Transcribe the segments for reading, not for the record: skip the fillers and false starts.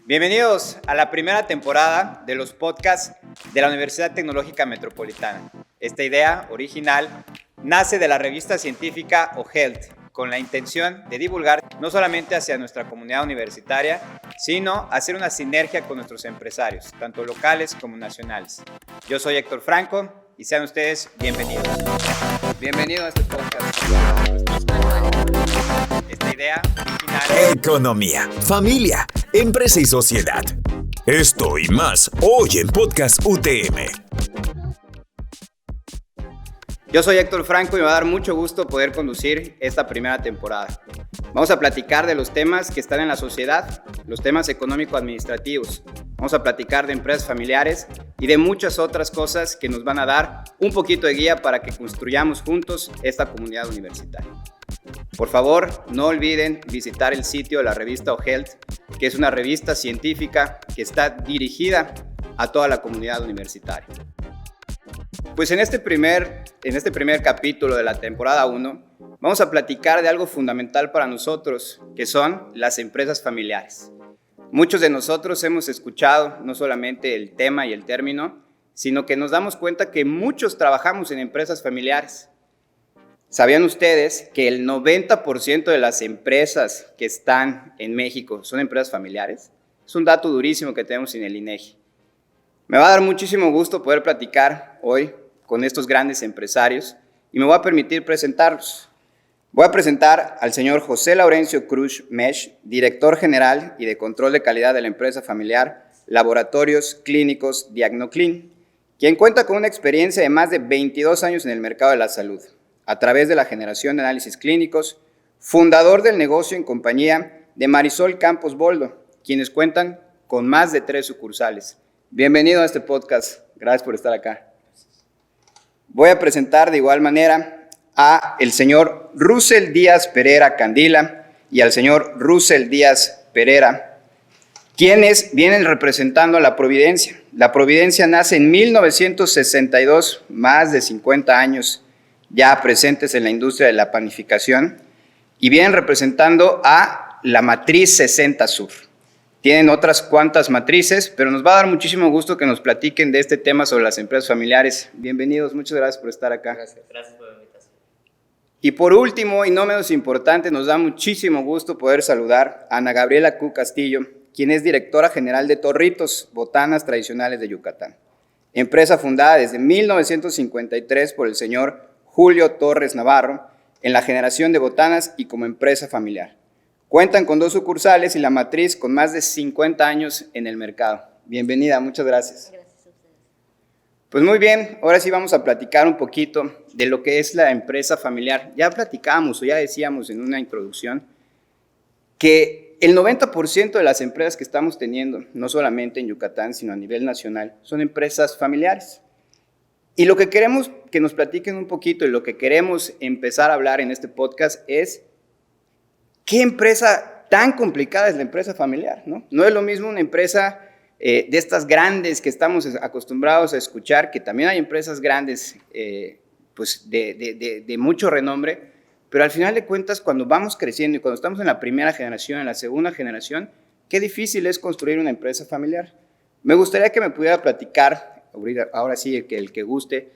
Bienvenidos a la primera temporada de los podcasts de la Universidad Tecnológica Metropolitana. Esta idea original nace de la revista científica OHealth, con la intención de divulgar no solamente hacia nuestra comunidad universitaria, sino hacer una sinergia con nuestros empresarios, tanto locales como nacionales. Yo soy Héctor Franco y sean ustedes bienvenidos. Bienvenidos a este podcast. Esta idea original... Economía, familia, empresa y sociedad. Esto y más hoy en Podcast UTM. Yo soy Héctor Franco y me va a dar mucho gusto poder conducir esta primera temporada. Vamos a platicar de los temas que están en la sociedad, los temas económico-administrativos. Vamos a platicar de empresas familiares y de muchas otras cosas que nos van a dar un poquito de guía para que construyamos juntos esta comunidad universitaria. Por favor, no olviden visitar el sitio de la revista OHealth, que es una revista científica que está dirigida a toda la comunidad universitaria. Pues en este primer capítulo de la temporada 1, vamos a platicar de algo fundamental para nosotros, que son las empresas familiares. Muchos de nosotros hemos escuchado no solamente el tema y el término, sino que nos damos cuenta que muchos trabajamos en empresas familiares. ¿Sabían ustedes que el 90% de las empresas que están en México son empresas familiares? Es un dato durísimo que tenemos en el INEGI. Me va a dar muchísimo gusto poder platicar hoy con estos grandes empresarios y me voy a permitir presentarlos. Voy a presentar al señor José Laurencio Cruz Mesh, director general y de control de calidad de la empresa familiar Laboratorios Clínicos Diagnoclin, quien cuenta con una experiencia de más de 22 años en el mercado de la salud, a través de la generación de análisis clínicos, fundador del negocio en compañía de Marisol Campos Boldo, quienes cuentan con más de 3 sucursales. Bienvenido a este podcast, gracias por estar acá. Voy a presentar de igual manera a el señor Russell Díaz Pereira Candila y al señor Russell Díaz Pereira, quienes vienen representando a La Providencia. La Providencia nace en 1962, más de 50 años ya presentes en la industria de la panificación, y vienen representando a la matriz 60 Sur. Tienen otras cuantas matrices, pero nos va a dar muchísimo gusto que nos platiquen de este tema sobre las empresas familiares. Bienvenidos, muchas gracias por estar acá. Gracias por la invitación. Y por último, y no menos importante, nos da muchísimo gusto poder saludar a Ana Gabriela Q. Castillo, quien es directora general de Torritos, Botanas Tradicionales de Yucatán. Empresa fundada desde 1953 por el señor Julio Torres Navarro en la generación de botanas y como empresa familiar. Cuentan con 2 sucursales y la matriz con más de 50 años en el mercado. Bienvenida, muchas gracias. Gracias a ustedes. Pues muy bien, ahora sí vamos a platicar un poquito de lo que es la empresa familiar. Ya platicábamos o ya decíamos en una introducción que el 90% de las empresas que estamos teniendo, no solamente en Yucatán, sino a nivel nacional, son empresas familiares. Y lo que queremos que nos platiquen un poquito y lo que queremos empezar a hablar en este podcast es ¿qué empresa tan complicada es la empresa familiar? No es lo mismo una empresa de estas grandes que estamos acostumbrados a escuchar, que también hay empresas grandes pues de mucho renombre, pero al final de cuentas cuando vamos creciendo y cuando estamos en la primera generación, en la segunda generación, qué difícil es construir una empresa familiar. Me gustaría que me pudiera platicar, ahora sí el que guste,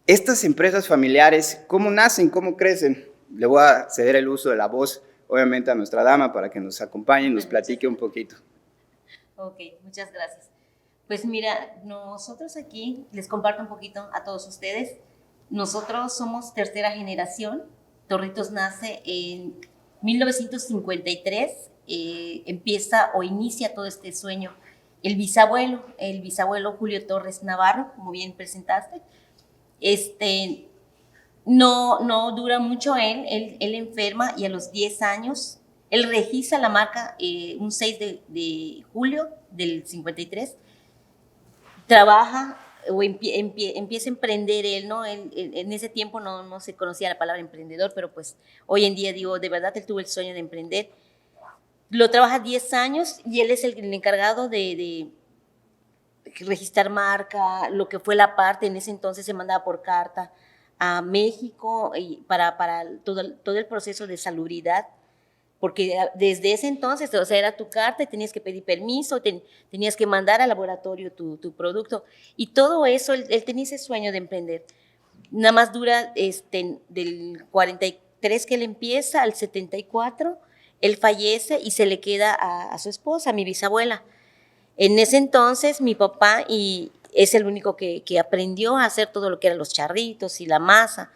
estas empresas familiares, ¿cómo nacen, cómo crecen? Le voy a ceder el uso de la voz obviamente a nuestra dama para que nos acompañe y nos platique un poquito. Ok, muchas gracias. Pues mira, nosotros aquí, les comparto un poquito a todos ustedes, nosotros somos tercera generación, Torritos nace en 1953, empieza o inicia todo este sueño el bisabuelo Julio Torres Navarro, como bien presentaste. No dura mucho él enferma y a los 10 años, él registra la marca un 6 de julio del 53, trabaja o empieza a emprender él, ¿no? En ese tiempo no se conocía la palabra emprendedor, pero pues hoy en día digo, de verdad él tuvo el sueño de emprender. Lo trabaja 10 años y él es el encargado de registrar marca, lo que fue la parte, en ese entonces se mandaba por carta a México y para todo el proceso de salubridad porque desde ese entonces, o sea, era tu carta y tenías que pedir permiso, tenías que mandar al laboratorio tu producto, y todo eso, él tenía ese sueño de emprender. Nada más dura del 43 que él empieza al 74, él fallece y se le queda a su esposa, a mi bisabuela. En ese entonces mi papá es el único que aprendió a hacer todo lo que eran los charritos y la masa.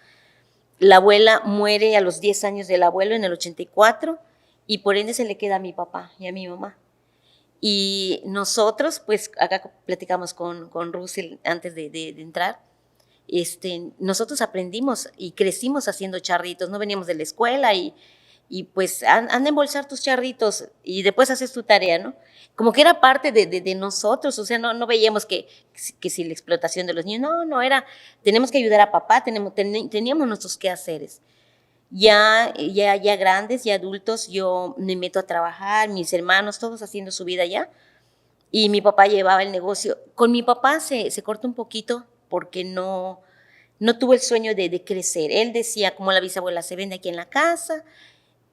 La abuela muere a los 10 años del abuelo en el 84 y por ende se le queda a mi papá y a mi mamá. Y nosotros, pues acá platicamos con Russell antes de entrar, nosotros aprendimos y crecimos haciendo charritos, no veníamos de la escuela y pues anda a embolsar tus charritos y después haces tu tarea, ¿no? Como que era parte de nosotros, o sea, no veíamos que si la explotación de los niños, no, tenemos que ayudar a papá, teníamos nuestros quehaceres. Ya grandes, ya adultos, yo me meto a trabajar, mis hermanos, todos haciendo su vida ya, y mi papá llevaba el negocio. Con mi papá se cortó un poquito porque no tuvo el sueño de crecer. Él decía, como la bisabuela se vende aquí en la casa,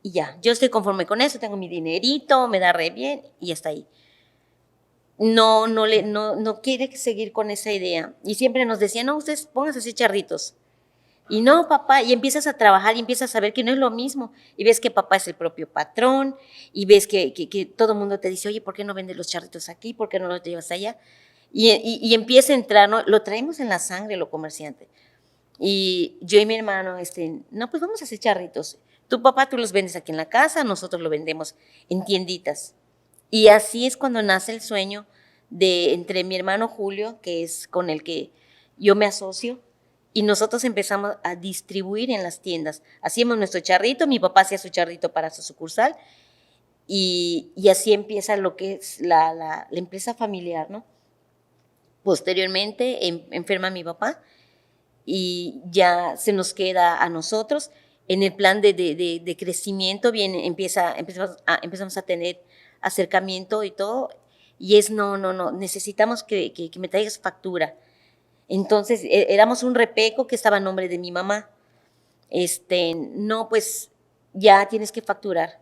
y ya, yo estoy conforme con eso, tengo mi dinerito, me da re bien, y hasta ahí. No quiere seguir con esa idea. Y siempre nos decía, no, ustedes pónganse a hacer charritos. Y no, papá, y empiezas a trabajar y empiezas a ver que no es lo mismo. Y ves que papá es el propio patrón, y ves que todo el mundo te dice, oye, ¿por qué no vendes los charritos aquí? ¿Por qué no los llevas allá? Y empieza a entrar, ¿no? Lo traemos en la sangre, lo comerciante. Y yo y mi hermano, no, pues vamos a hacer charritos. Tu papá, tú los vendes aquí en la casa, nosotros lo vendemos en tienditas. Y así es cuando nace el sueño entre mi hermano Julio, que es con el que yo me asocio, y nosotros empezamos a distribuir en las tiendas. Hacíamos nuestro charrito, mi papá hacía su charrito para su sucursal, y así empieza lo que es la empresa familiar, ¿no? Posteriormente enferma mi papá, y ya se nos queda a nosotros. En el plan de crecimiento empezamos a tener acercamiento y todo, y no, necesitamos que me traigas factura. Entonces, éramos un repeco que estaba a nombre de mi mamá. No, pues ya tienes que facturar.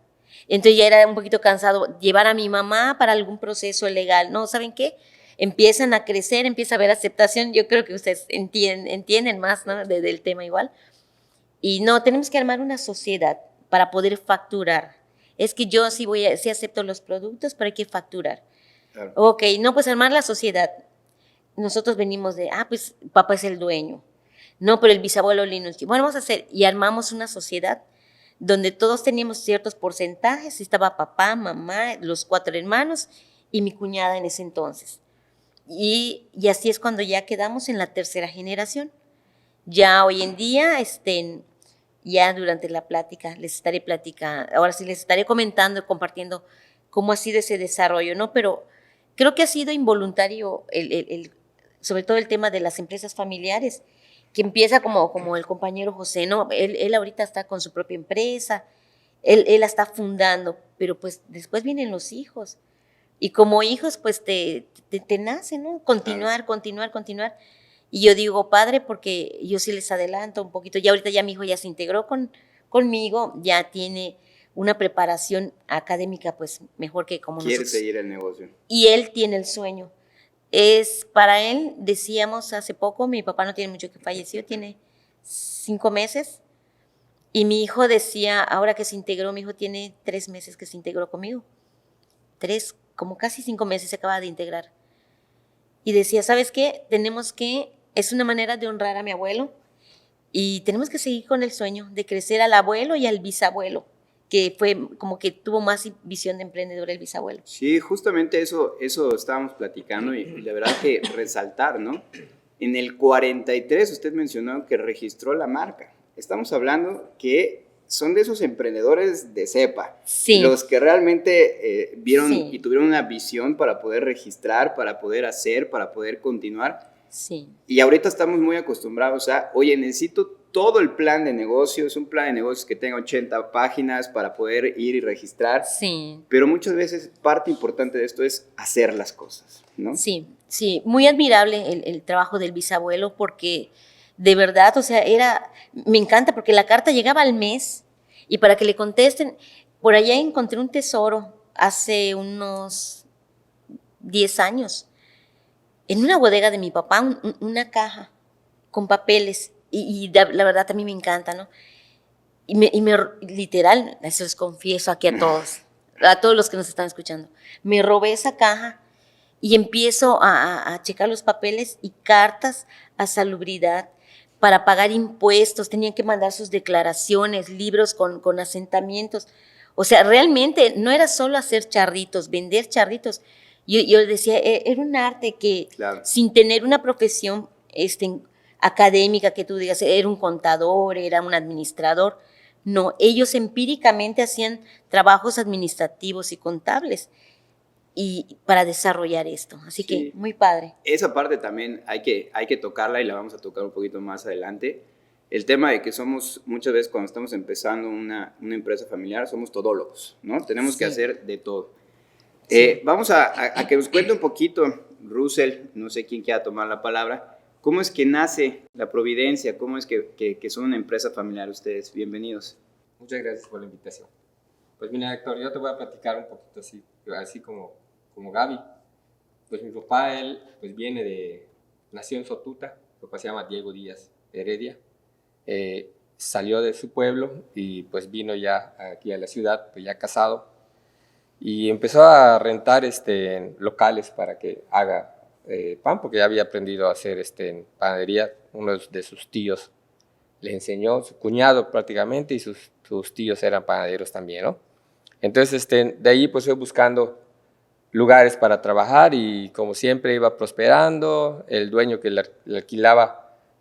Entonces ya era un poquito cansado llevar a mi mamá para algún proceso legal. No, ¿saben qué? Empiezan a crecer, empieza a haber aceptación. Yo creo que ustedes entienden más, ¿no? Del tema igual. Y no, tenemos que armar una sociedad para poder facturar. Es que yo sí acepto los productos, pero hay que facturar. Claro. Ok, no, pues armar la sociedad. Nosotros venimos pues papá es el dueño. No, pero el bisabuelo Linus. Bueno, vamos a hacer, y armamos una sociedad donde todos teníamos ciertos porcentajes. Estaba papá, mamá, los 4 hermanos y mi cuñada en ese entonces. Y así es cuando ya quedamos en la 3ª generación. Ya hoy en día, ya durante la plática les estaré comentando, compartiendo cómo ha sido ese desarrollo, ¿no? Pero creo que ha sido involuntario, sobre todo el tema de las empresas familiares, que empieza como el compañero José, ¿no? Él ahorita está con su propia empresa, él la está fundando, pero pues después vienen los hijos. Y como hijos, pues te nace, ¿no? Continuar. Y yo digo, padre, porque yo sí les adelanto un poquito. Ya ahorita ya mi hijo ya se integró conmigo, ya tiene una preparación académica, pues mejor que como nosotros. Quiere seguir el negocio. Y él tiene el sueño. Para él, decíamos hace poco, mi papá no tiene mucho que falleció, tiene 5 meses. Y mi hijo decía, ahora que se integró, mi hijo tiene 3 meses que se integró conmigo. 3, como casi 5 meses se acaba de integrar. Y decía, ¿sabes qué? Es una manera de honrar a mi abuelo y tenemos que seguir con el sueño de crecer al abuelo y al bisabuelo, que fue como que tuvo más visión de emprendedor el bisabuelo. Sí, justamente eso estábamos platicando y la verdad que resaltar, ¿no? En el 43 usted mencionó que registró la marca. Estamos hablando que son de esos emprendedores de cepa, sí, los que realmente vieron, sí, y tuvieron una visión para poder registrar, para poder hacer, para poder continuar. Sí. Y ahorita estamos muy acostumbrados a, oye, necesito todo el plan de negocios, un plan de negocios que tenga 80 páginas para poder ir y registrar. Sí. Pero muchas veces parte importante de esto es hacer las cosas, ¿no? Sí, muy admirable el trabajo del bisabuelo porque de verdad, o sea, me encanta porque la carta llegaba al mes y para que le contesten, Por allá encontré un tesoro hace unos 10 años, en una bodega de mi papá, una caja con papeles, y la verdad a mí me encanta, ¿no? Literal, eso les confieso aquí a todos los que nos están escuchando, me robé esa caja y empiezo a checar los papeles y cartas a Salubridad para pagar impuestos, tenían que mandar sus declaraciones, libros con asentamientos. O sea, realmente no era solo hacer charritos, vender charritos. Yo decía, era un arte que Claro. sin tener una profesión académica, que tú digas, era un contador, era un administrador. No, ellos empíricamente hacían trabajos administrativos y contables y para desarrollar esto. Así que muy padre. Esa parte también hay que tocarla y la vamos a tocar un poquito más adelante. El tema de que somos, muchas veces cuando estamos empezando una empresa familiar, somos todólogos, ¿no? Tenemos que hacer de todo. Vamos a que nos cuente un poquito, Russell, no sé quién quiera tomar la palabra, ¿cómo es que nace la Providencia? ¿Cómo es que son una empresa familiar ustedes? Bienvenidos. Muchas gracias por la invitación. Pues mira, Héctor, yo te voy a platicar un poquito así como Gaby. Pues mi papá, él pues nació en Sotuta, mi papá se llama Diego Díaz Heredia. Salió de su pueblo y pues vino ya aquí a la ciudad, pues ya casado, y empezó a rentar locales para que haga pan, porque ya había aprendido a hacer en panadería. Uno de sus tíos le enseñó, su cuñado prácticamente, y sus tíos eran panaderos también, ¿no? Entonces de ahí pues fue buscando lugares para trabajar y como siempre iba prosperando. El dueño que le alquilaba,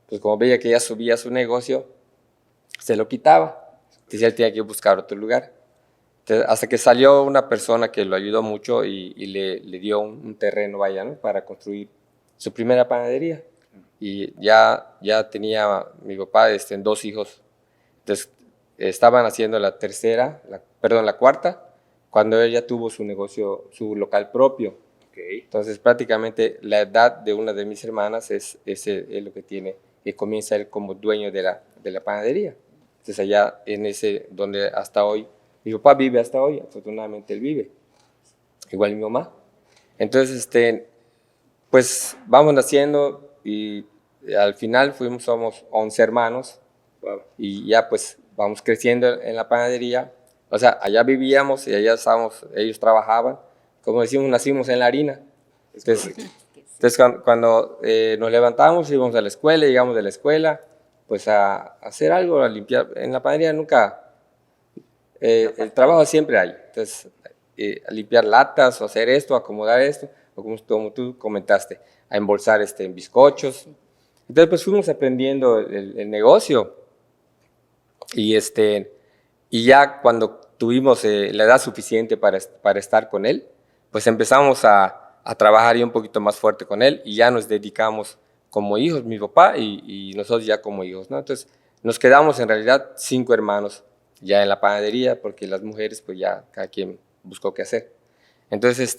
pues como veía que ya subía su negocio, se lo quitaba. Entonces él tenía que buscar otro lugar. Entonces, hasta que salió una persona que lo ayudó mucho y le dio un terreno, vaya, ¿no? Para construir su primera panadería. Y ya tenía mi papá 2 hijos. Entonces estaban haciendo la cuarta, cuando él ya tuvo su negocio, su local propio. Okay. Entonces prácticamente la edad de una de mis hermanas es lo que tiene, que comienza él como dueño de la panadería. Entonces allá donde hasta hoy, mi papá vive hasta hoy, afortunadamente él vive, igual mi mamá. Entonces pues vamos naciendo y al final somos 11 hermanos. Wow. Y ya pues vamos creciendo en la panadería. O sea, allá vivíamos y allá estábamos, ellos trabajaban. Como decimos, nacimos en la harina. Entonces cuando nos levantamos, íbamos a la escuela, llegamos de la escuela, pues a hacer algo, a limpiar. En la panadería nunca, el trabajo siempre hay. Entonces, a limpiar latas, o hacer esto, acomodar esto, o como tú comentaste, a embolsar bizcochos. Entonces, pues fuimos aprendiendo el negocio. Y ya cuando tuvimos la edad suficiente para estar con él, pues empezamos a trabajar ya un poquito más fuerte con él y ya nos dedicamos como hijos, mi papá y nosotros ya como hijos, ¿no? Entonces nos quedamos en realidad 5 hermanos ya en la panadería, porque las mujeres pues ya cada quien buscó qué hacer. Entonces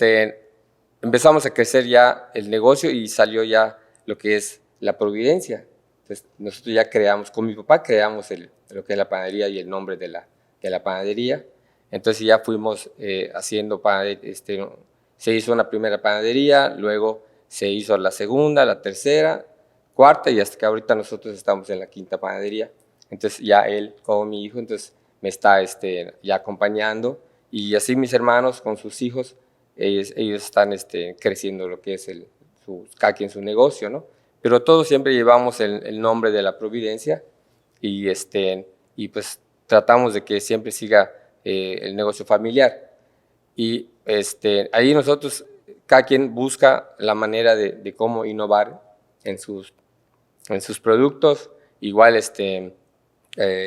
empezamos a crecer ya el negocio y salió ya lo que es la Providencia. Entonces nosotros ya con mi papá creamos lo que es la panadería y el nombre de la panadería. Entonces ya fuimos haciendo se hizo una primera panadería, luego se hizo la segunda, la tercera, cuarta, y hasta que ahorita nosotros estamos en la 5ª panadería. Entonces ya él, como mi hijo, entonces me está ya acompañando, y así mis hermanos con sus hijos, ellos están creciendo lo que es cada quien su negocio, ¿no? Pero todos siempre llevamos el nombre de la Providencia y pues tratamos de que siempre siga el negocio familiar. Y ahí nosotros, cada quien busca la manera de cómo innovar en sus productos, igual,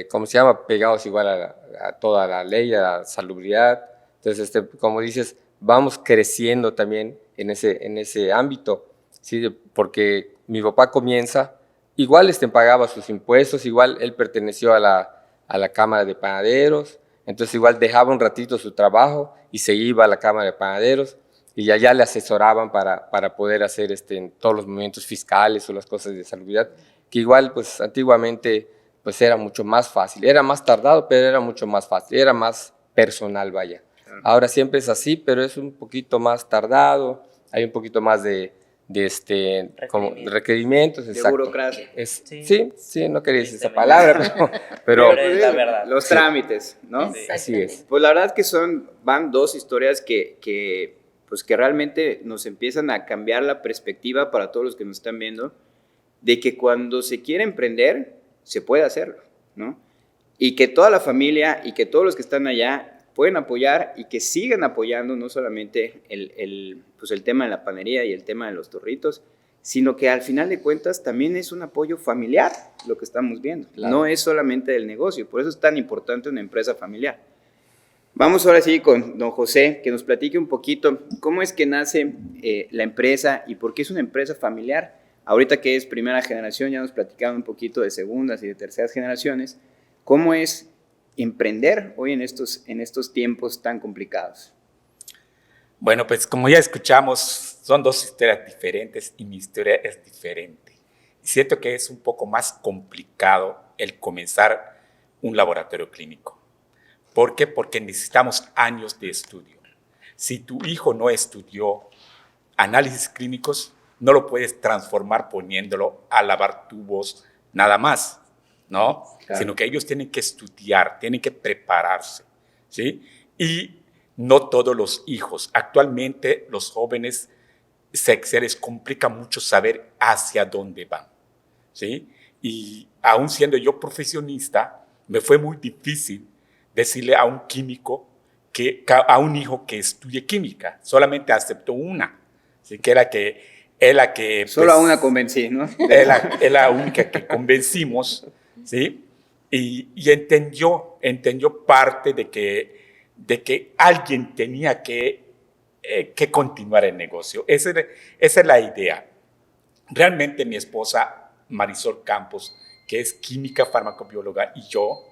¿cómo se llama? Pegados igual a toda la ley, a la salubridad. Entonces, como dices, vamos creciendo también en ese ámbito, ¿sí? Porque mi papá comienza, igual pagaba sus impuestos, igual él perteneció a la Cámara de Panaderos, entonces igual dejaba un ratito su trabajo y se iba a la Cámara de Panaderos y allá le asesoraban para poder hacer todos los movimientos fiscales o las cosas de salubridad, que igual pues antiguamente pues era mucho más fácil, era más tardado, pero era mucho más fácil, era más personal, vaya. Ahora siempre es así, pero es un poquito más tardado, hay un poquito más de como requerimientos, De exacto. burocracia. Sí, no quería decir esa palabra, pero es la verdad. Los trámites, ¿no? Sí. así es. Pues la verdad es que van dos historias que realmente nos empiezan a cambiar la perspectiva para todos los que nos están viendo, de que cuando se quiere emprender, se puede hacerlo, ¿no? Y que toda la familia y que todos los que están allá pueden apoyar y que sigan apoyando no solamente el tema de la panería y el tema de los torritos, sino que al final de cuentas también es un apoyo familiar lo que estamos viendo. Claro. No es solamente del negocio, por eso es tan importante una empresa familiar. Vamos ahora sí con don José, que nos platique un poquito cómo es que nace la empresa y por qué es una empresa familiar. Ahorita que es primera generación, ya nos platicaron un poquito de segundas y de terceras generaciones. ¿Cómo es emprender hoy en estos tiempos tan complicados? Bueno, pues como ya escuchamos, son dos historias diferentes y mi historia es diferente. Y siento que es un poco más complicado el comenzar un laboratorio clínico. ¿Por qué? Porque necesitamos años de estudio. Si tu hijo no estudió análisis clínicos, no lo puedes transformar poniéndolo a lavar tubos nada más, ¿no? Claro. Sino que ellos tienen que estudiar, tienen que prepararse, ¿sí? Y no todos los hijos. Actualmente los jóvenes se les complica mucho saber hacia dónde van, ¿sí? Y aún siendo yo profesionista, me fue muy difícil decirle a un químico, a un hijo que estudie química. Solamente aceptó una, ¿sí? Que es la que solo pues, a una convencí, ¿no? Es la única que convencimos, ¿sí? Y entendió parte de que alguien tenía que continuar el negocio. Esa es la idea. Realmente mi esposa Marisol Campos, que es química farmacobióloga, y yo,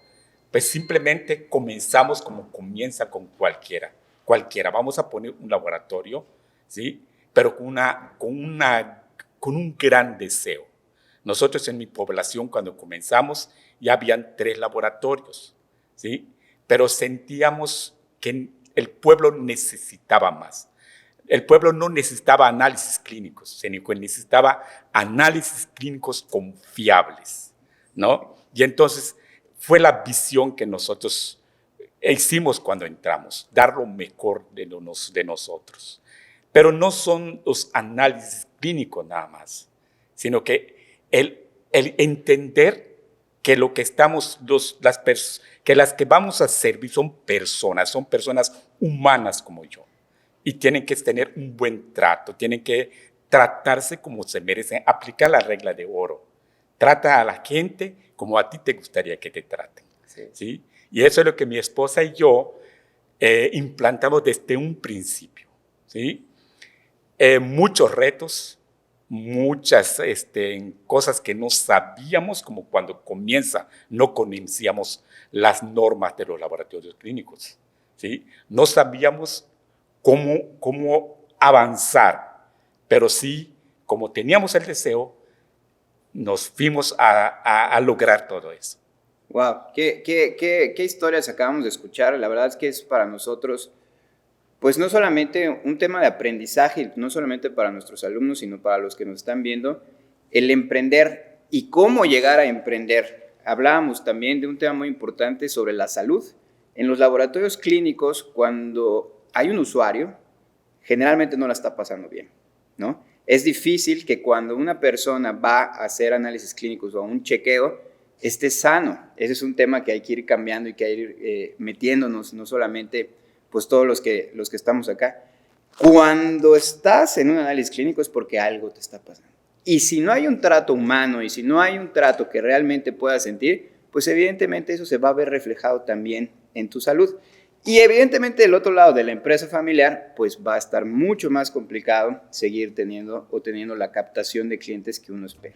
pues simplemente comenzamos como comienza con cualquiera. Vamos a poner un laboratorio, ¿sí? Pero con un gran deseo. Nosotros en mi población, cuando comenzamos, ya habían 3 laboratorios, ¿sí? Pero sentíamos que el pueblo necesitaba más. El pueblo no necesitaba análisis clínicos, sino que necesitaba análisis clínicos confiables, ¿no? Y entonces fue la visión que nosotros hicimos cuando entramos, dar lo mejor de nosotros. Pero no son los análisis clínicos nada más, sino que el entender que lo que las que vamos a servir son personas humanas como yo, y tienen que tener un buen trato, tienen que tratarse como se merecen, aplicar la regla de oro. Trata a la gente como a ti te gustaría que te traten, ¿sí? Y eso es lo que mi esposa y yo implantamos desde un principio, ¿sí? Muchos retos, muchas cosas que no sabíamos, como cuando no conocíamos las normas de los laboratorios clínicos, ¿sí? No sabíamos cómo avanzar, pero sí, como teníamos el deseo, nos fuimos a lograr todo eso. Wow, qué historias acabamos de escuchar. La verdad es que es para nosotros, pues no solamente un tema de aprendizaje, no solamente para nuestros alumnos, sino para los que nos están viendo, el emprender y cómo llegar a emprender. Hablábamos también de un tema muy importante sobre la salud. En los laboratorios clínicos, cuando hay un usuario, generalmente no la está pasando bien, ¿no? Es difícil que cuando una persona va a hacer análisis clínicos o a un chequeo, esté sano. Ese es un tema que hay que ir cambiando y que hay que ir metiéndonos, no solamente pues todos los que estamos acá. Cuando estás en un análisis clínico es porque algo te está pasando. Y si no hay un trato humano y si no hay un trato que realmente puedas sentir, pues evidentemente eso se va a ver reflejado también en tu salud. Y evidentemente del otro lado de la empresa familiar, pues va a estar mucho más complicado seguir teniendo la captación de clientes que uno espera.